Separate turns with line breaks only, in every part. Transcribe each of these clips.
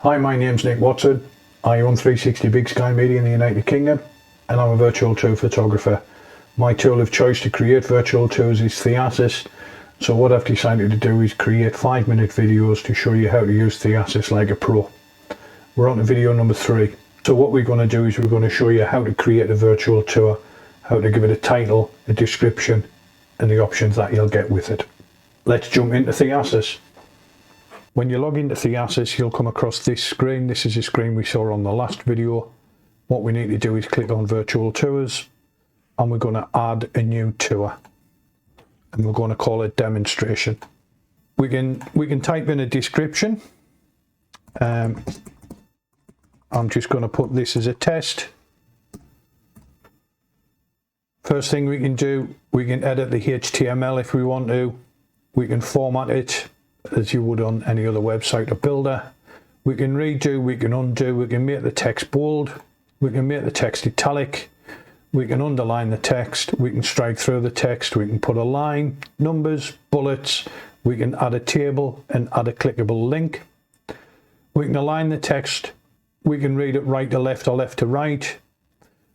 Hi, my name's Nick Watson. I run 360 Big Sky Media in the United Kingdom, and I'm a virtual tour photographer. My tool of choice to create virtual tours is Theasys. So what I've decided to do is create 5-minute videos to show you how to use Theasys like a pro. We're on to video number 3. So what we're going to do is we're going to show you how to create a virtual tour, how to give it a title, a description, and the options that you'll get with it. Let's jump into Theasys. When you log into Theasys, you'll come across this screen. This is the screen we saw on the last video. What we need to do is click on Virtual Tours, and we're going to add a new tour, and we're going to call it Demonstration. We can type in a description. I'm just going to put this as a test. First thing we can do, we can edit the HTML if we want to. We can format it as you would on any other website or builder. We can redo, we can undo, we can make the text bold, we can make the text italic, we can underline the text, we can strike through the text, we can put a line, numbers, bullets, we can add a table and add a clickable link. We can align the text, we can read it right to left or left to right,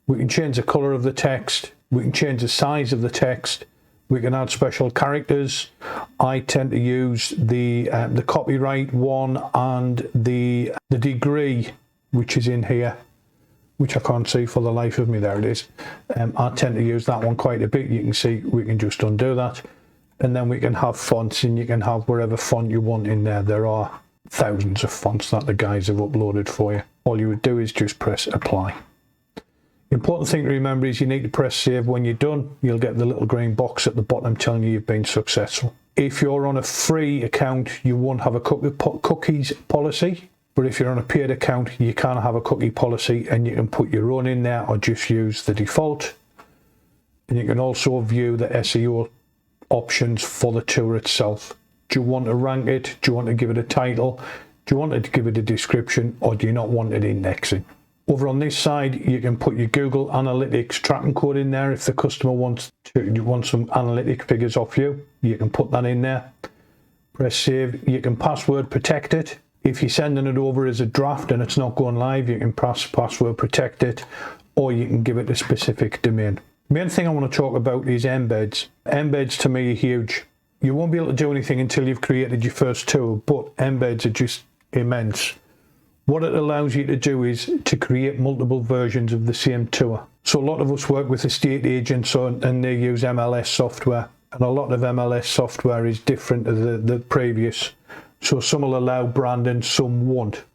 we can change the colour of the text, we can change the size of the text, we can add special characters. I tend to use the copyright one and the degree, which is in here, which I can't see for the life of me. There it is. I tend to use that one quite a bit. You can see we can just undo that, and then we can have fonts, and you can have wherever font you want in there. There are thousands of fonts that the guys have uploaded for you. All you would do is just press apply. The important thing to remember is you need to press save. When you're done, you'll get the little green box at the bottom telling you you've been successful. If you're on a free account, you won't have a cookies policy, but if you're on a paid account, you can have a cookie policy, and you can put your own in there or just use the default. And you can also view the SEO options for the tour itself. Do you want to rank it? Do you want to give it a title? Do you want to give it a description, or do you not want it indexing? Over on this side, you can put your Google Analytics tracking code in there. If the customer wants some analytic figures off you, you can put that in there. Press save. You can password protect it. If you're sending it over as a draft and it's not going live, you can password protect it, or you can give it a specific domain. The main thing I want to talk about is embeds. Embeds to me are huge. You won't be able to do anything until you've created your first tour, but embeds are just immense. What it allows you to do is to create multiple versions of the same tour. So a lot of us work with estate agents and they use MLS software, and a lot of MLS software is different to the previous. So some will allow branding, some won't.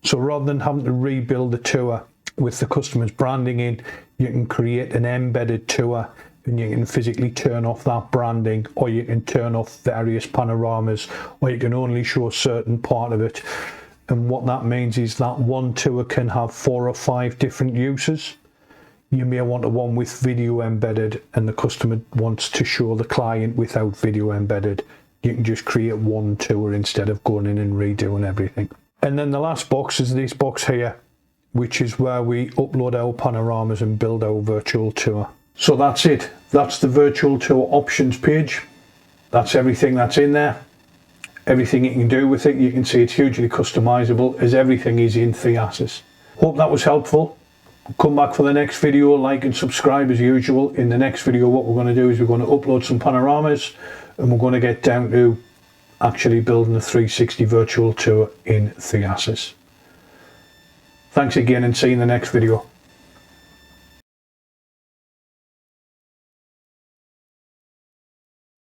So rather than having to rebuild the tour with the customer's branding in, you can create an embedded tour, and you can physically turn off that branding, or you can turn off various panoramas, or you can only show a certain part of it. And what that means is that one tour can have 4 or 5 different uses. You may want one with video embedded, and the customer wants to show the client without video embedded. You can just create one tour instead of going in and redoing everything. And then the last box is this box here, which is where we upload our panoramas and build our virtual tour. So that's it. That's the virtual tour options page. That's everything that's in there. Everything you can do with it. You can see it's hugely customizable, as everything is in Theasys. Hope that was helpful. Come back for the next video, like and subscribe as usual. In the next video, what we're going to do is we're going to upload some panoramas, and we're going to get down to actually building a 360 virtual tour in Theasys. Thanks again, and see you in the next video.